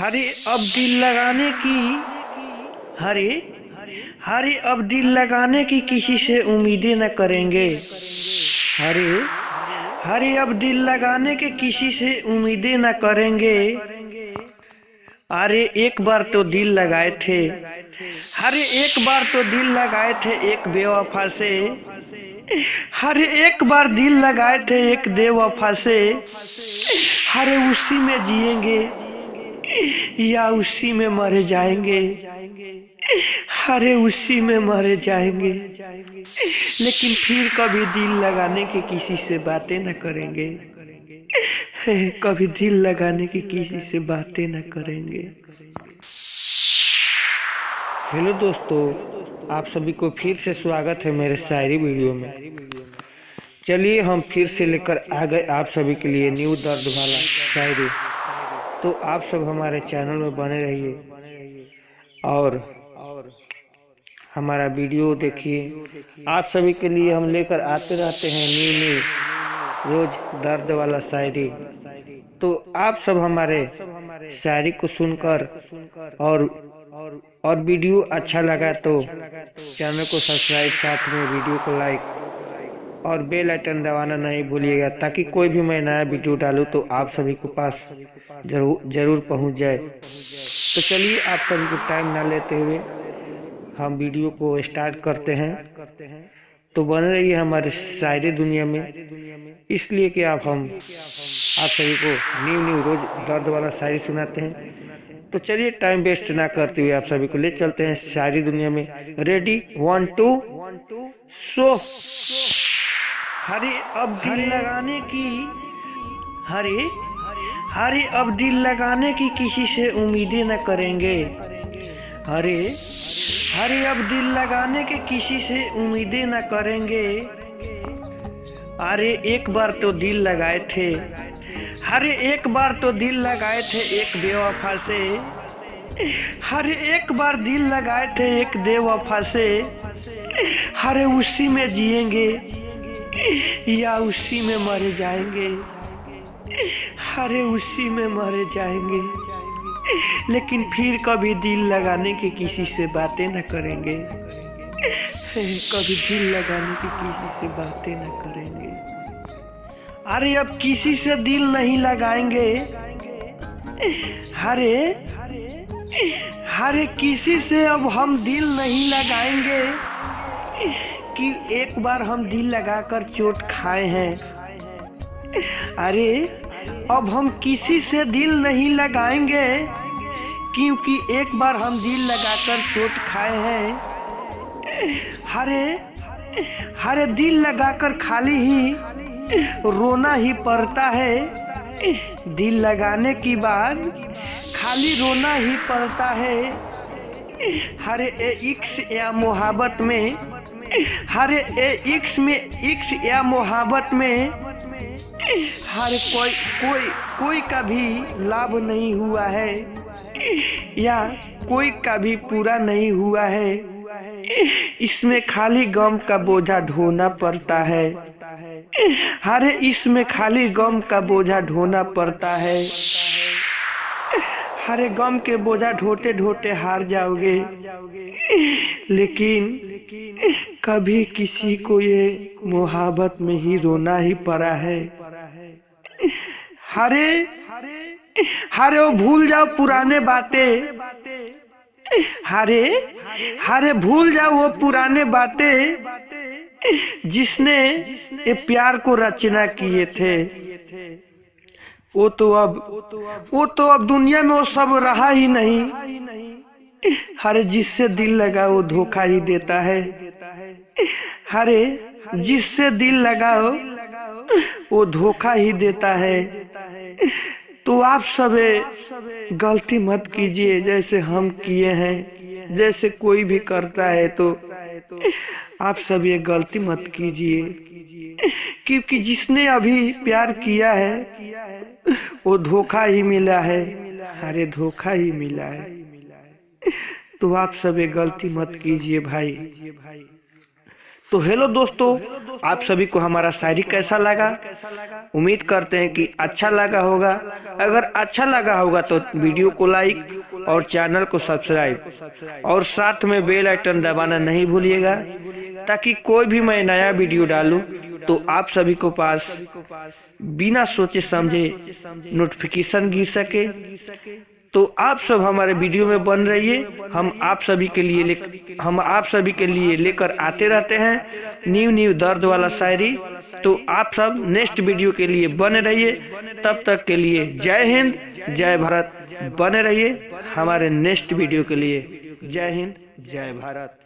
हरे अब दिल लगाने की हरे हरे अब दिल लगाने की किसी से उम्मीदें न करेंगे। हरे हरे अब दिल लगाने के किसी से उम्मीदें न करेंगे। अरे एक बार तो दिल लगाए थे, हरे एक बार तो दिल लगाए थे एक बेवफा से। हरे एक बार दिल लगाए थे एक बेवफा से। हरे उसी में जिएंगे या उसी में मर जाएंगे। हरे उसी में मर जाएंगे, लेकिन फिर कभी दिल लगाने की किसी से बातें न करेंगे। कभी दिल लगाने की किसी से बातें न करेंगे। हेलो दोस्तों, आप सभी को फिर से स्वागत है मेरे शायरी वीडियो में। चलिए हम फिर से लेकर आ गए आप सभी के लिए न्यू दर्द वाला शायरी। तो आप सब हमारे चैनल में बने रहिए और हमारा वीडियो देखिए। आप सभी के लिए हम लेकर आते रहते हैं न्यू रोज दर्द वाला शायरी। तो आप सब हमारे शायरी को सुनकर और वीडियो अच्छा लगा तो चैनल को सब्सक्राइब, साथ में वीडियो को लाइक और बेल आइकन दबाना नहीं भूलिएगा, ताकि कोई भी मैं नया वीडियो डालूं तो आप सभी के पास जरूर पहुंच जाए। तो चलिए आप सभी को टाइम ना लेते हुए हम वीडियो को स्टार्ट करते हैं। तो बने रहिए हमारे शायरी दुनिया में, इसलिए कि आप सभी को न्यू रोज दर्द वाला शायरी सुनाते हैं। तो चलिए टाइम वेस्ट ना करते हुए आप सभी को ले चलते हैं शायरी दुनिया में। Ready 1 2 show. हरे अब दिल लगाने की हरे अब दिल लगाने की किसी से उम्मीदें न करेंगे। हरे अब दिल लगाने के किसी से उम्मीदें न करेंगे। अरे एक बार तो दिल लगाए थे, हरे एक बार तो दिल लगाए थे एक बेवफा से। हरे एक बार दिल लगाए थे एक बेवफा से। हरे उसी में जिएंगे या उसी में मर जाएंगे। हरे उसी में मर जाएंगे, लेकिन फिर कभी दिल लगाने की किसी से बातें न करेंगे। कभी दिल लगाने की किसी से बातें न करेंगे। अरे अब किसी से दिल नहीं लगाएंगे। हरे किसी से अब हम दिल नहीं लगाएंगे, कि एक बार हम दिल लगाकर चोट खाए हैं। अरे अब हम किसी से दिल नहीं लगाएंगे, क्योंकि एक बार हम दिल लगाकर चोट खाए हैं। हरे दिल लगाकर खाली ही रोना ही पड़ता है। दिल लगाने की बाद खाली रोना ही पड़ता है। हरे इश्क या मोहब्बत में, हरे इश्क या मोहब्बत में हर कोई का भी लाभ नहीं हुआ है, या कोई का भी पूरा नहीं हुआ है। इसमें खाली गम का बोझा ढोना पड़ता है। हरे इसमें खाली गम का बोझा ढोना पड़ता है। हरे गम के बोझा ढोते ढोते हार जाओगे, लेकिन कभी किसी को ये मोहब्बत में ही रोना ही पड़ा है। हरे वो भूल जाओ पुराने बातें। हरे भूल जाओ वो पुराने बातें जिसने ये प्यार को रचना किए थे। वो तो अब दुनिया में वो सब रहा ही नहीं। हरे जिससे दिल लगा वो धोखा ही देता है। हरे जिससे दिल लगाओ वो धोखा ही देता है। तो आप सब गलती मत कीजिए जैसे हम किए हैं। जैसे कोई भी करता है तो आप सब ये गलती मत कीजिए, क्योंकि जिसने अभी प्यार किया है वो धोखा ही मिला है। अरे धोखा ही मिला है। तो आप सब ये गलती मत कीजिए भाई। तो हेलो दोस्तों, आप सभी को हमारा शायरी कैसा लगा? उम्मीद करते हैं कि अच्छा लगा होगा। अगर अच्छा लगा होगा तो वीडियो को लाइक और चैनल को सब्सक्राइब और साथ में बेल आइकन दबाना नहीं भूलिएगा, ताकि कोई भी मैं नया वीडियो डालूं तो आप सभी को पास बिना सोचे समझे नोटिफिकेशन गिर सके। तो आप सब हमारे वीडियो में बन रहिए। हम आप सभी के लिए लेकर आते रहते हैं न्यू दर्द वाला शायरी। तो आप सब नेक्स्ट वीडियो के लिए बने रहिए। तब तक के लिए जय हिंद, जय भारत। बने रहिए हमारे नेक्स्ट वीडियो के लिए। जय हिंद, जय भारत।